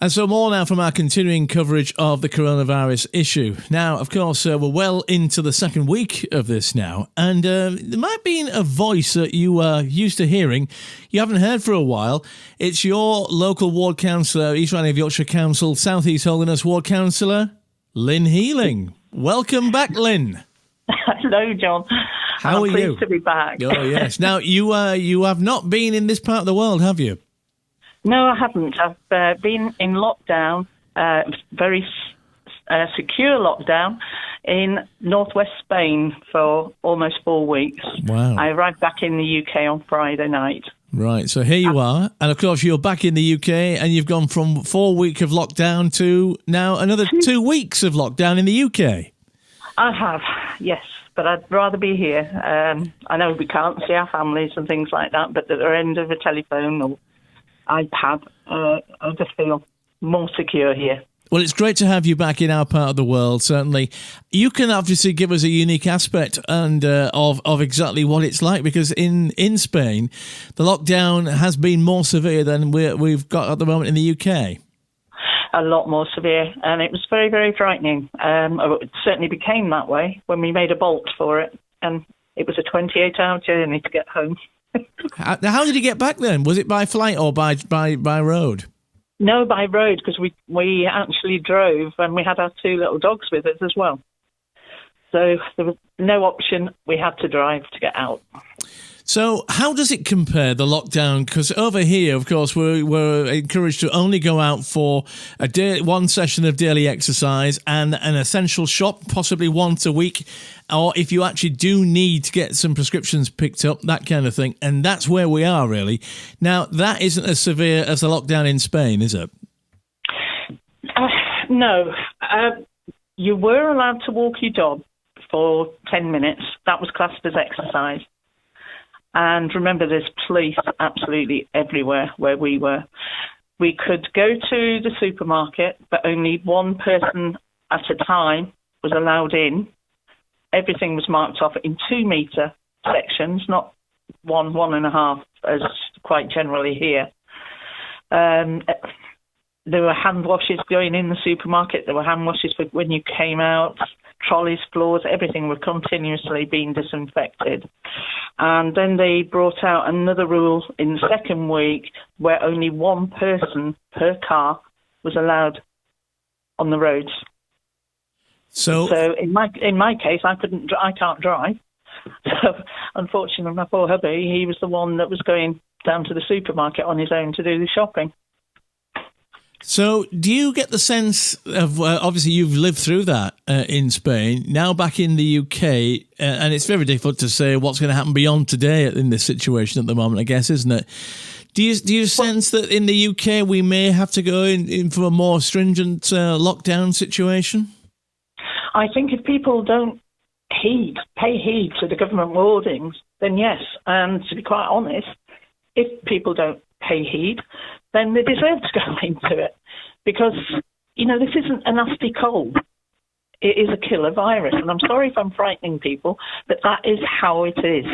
And so more now from our continuing coverage of the coronavirus issue. Now, of course, we're well into the second week of this now, and there might be a voice that you are used to hearing you haven't heard for a while. It's your local ward councillor, East Riding of Yorkshire Council, South East Holderness Ward Councillor, Lynn Healing. Welcome back, Lynn. Hello, John. How are you? Pleased to be back. Oh, yes. Now, you have not been in this part of the world, have you? No, I haven't. I've been in lockdown, very secure lockdown, in northwest Spain for almost 4 weeks. Wow. I arrived back in the UK on Friday night. Right, so here you are, and of course you're back in the UK, and you've gone from 4 weeks of lockdown to now another 2 weeks of lockdown in the UK. I have, yes, but I'd rather be here. I know we can't see our families and things like that, but at the end of a telephone or iPad, I just feel more secure here. Well, it's great to have you back in our part of the world, certainly. You can obviously give us a unique aspect and of exactly what it's like, because in Spain, the lockdown has been more severe than we've got at the moment in the UK. A lot more severe, and it was very, very frightening. It certainly became that way when we made a bolt for it, and it was a 28-hour journey to get home. How did you get back then? Was it by flight or by road? No, by road, because we actually drove, and we had our 2 little dogs with us as well. So there was no option. We had to drive to get out. So how does it compare, the lockdown? Because over here, of course, we're encouraged to only go out for one session of daily exercise and an essential shop, possibly once a week, or if you actually do need to get some prescriptions picked up, that kind of thing. And that's where we are, really. Now, that isn't as severe as the lockdown in Spain, is it? No. You were allowed to walk your dog for 10 minutes. That was classed as exercise. And remember, there's police absolutely everywhere where we were. We could go to the supermarket, but only one person at a time was allowed in. Everything was marked off in 2-metre sections, not 1.5, as quite generally here. There were hand washes going in the supermarket. There were hand washes for when you came out. Trolleys, floors, everything were continuously being disinfected. And then they brought out another rule in the second week where only one person per car was allowed on the roads. So in my case, I can't drive. So unfortunately, my poor hubby, he was the one that was going down to the supermarket on his own to do the shopping. So do you get the sense of, obviously you've lived through that in Spain, now back in the UK, and it's very difficult to say what's going to happen beyond today in this situation at the moment, I guess, isn't it? Do you sense that in the UK we may have to go in for a more stringent lockdown situation? I think if people don't pay heed to the government wordings, then yes. And to be quite honest, if people don't pay heed, then they deserve to go into it. Because, this isn't a nasty cold. It is a killer virus. And I'm sorry if I'm frightening people, but that is how it is.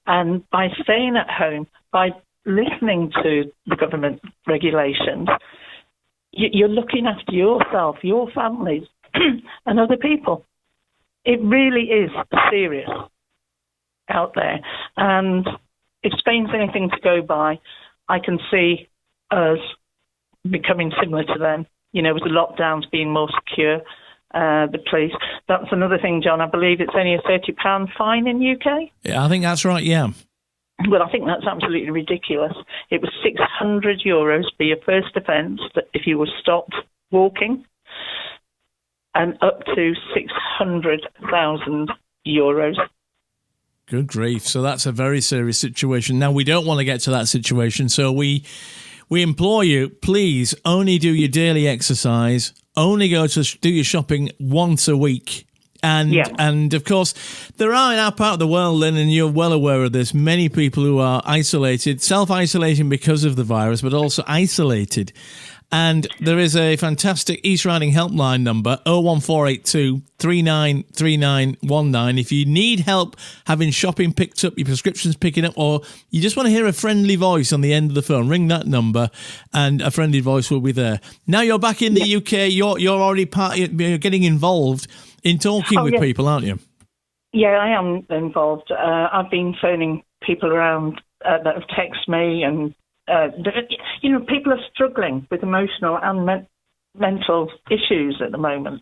And by staying at home, by listening to the government regulations, you're looking after yourself, your families, and other people. It really is serious out there. And if Spain's anything to go by, I can see us becoming similar to them, with the lockdowns being more secure, the police. That's another thing, John. I believe it's only a £30 fine in the UK. Yeah, I think that's right, yeah. Well, I think that's absolutely ridiculous. It was €600 for your first offence if you were stopped walking, and up to €600,000. Good grief. So that's a very serious situation. Now, we don't want to get to that situation, so we implore you, please only do your daily exercise, only go to do your shopping once a week. And of course, there are in our part of the world, Lynn, and you're well aware of this, many people who are isolated, self-isolating because of the virus, but also isolated. And there is a fantastic East Riding helpline number, 01482 393919. If you need help having shopping picked up, your prescriptions picking up, or you just want to hear a friendly voice on the end of the phone, ring that number and a friendly voice will be there. Now you're back in the UK, you're already you're getting involved in talking with people, aren't you? Yeah, I am involved. I've been phoning people around that have texted me, and people are struggling with emotional and mental issues at the moment.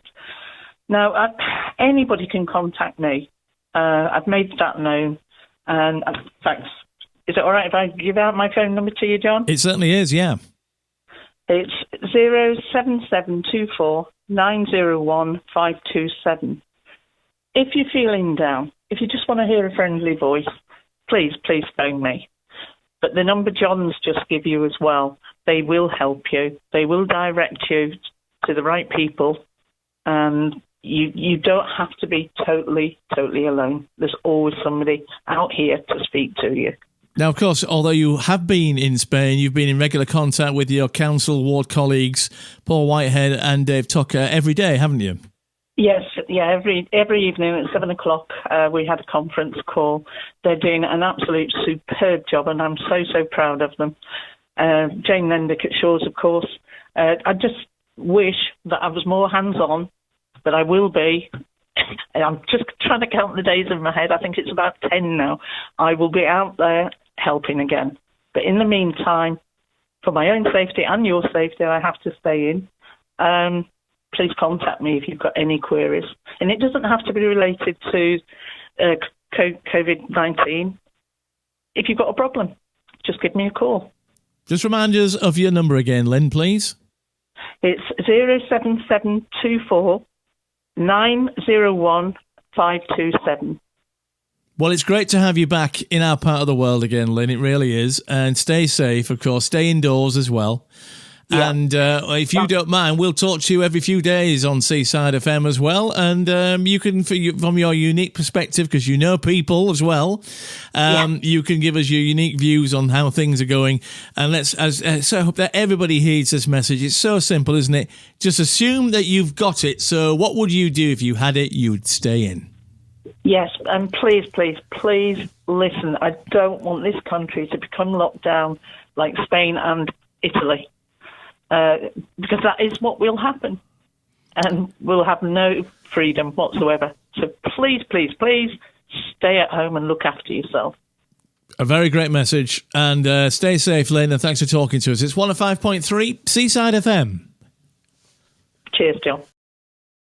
Now, anybody can contact me. I've made that known, and in fact, is it all right if I give out my phone number to you, John? It certainly is, yeah. It's 07724 901 527. If you're feeling down, if you just want to hear a friendly voice, please phone me. But the number John's just give you as well, they will help you. They will direct you to the right people, and you don't have to be totally alone. There's always somebody out here to speak to you. Now, of course, although you have been in Spain, you've been in regular contact with your council ward colleagues, Paul Whitehead and Dave Tucker, every day, haven't you? Yes, yeah, every evening at 7 o'clock we had a conference call. They're doing an absolute superb job, and I'm so proud of them. Jane Lendick at Shores, of course. I just wish that I was more hands-on, but I will be. I'm just trying to count the days in my head. I think it's about 10 now. I will be out there helping again. But in the meantime, for my own safety and your safety, I have to stay in. Please contact me if you've got any queries. And it doesn't have to be related to COVID-19. If you've got a problem, just give me a call. Just remind us of your number again, Lynn, please. It's 07724 901 527. Well, it's great to have you back in our part of the world again, Lynn. It really is. And stay safe, of course. Stay indoors as well. Yeah. And if you don't mind, we'll talk to you every few days on Seaside FM as well. And you can, from your unique perspective, because you know people as well, you can give us your unique views on how things are going. And so I hope that everybody heeds this message. It's so simple, isn't it? Just assume that you've got it. So what would you do if you had it? You'd stay in. Yes, and please listen. I don't want this country to become locked down like Spain and Italy. Because that is what will happen, and we'll have no freedom whatsoever. So please stay at home and look after yourself. A very great message, and stay safe, Lynn, and thanks for talking to us. It's 105.3 Seaside FM. Cheers, John.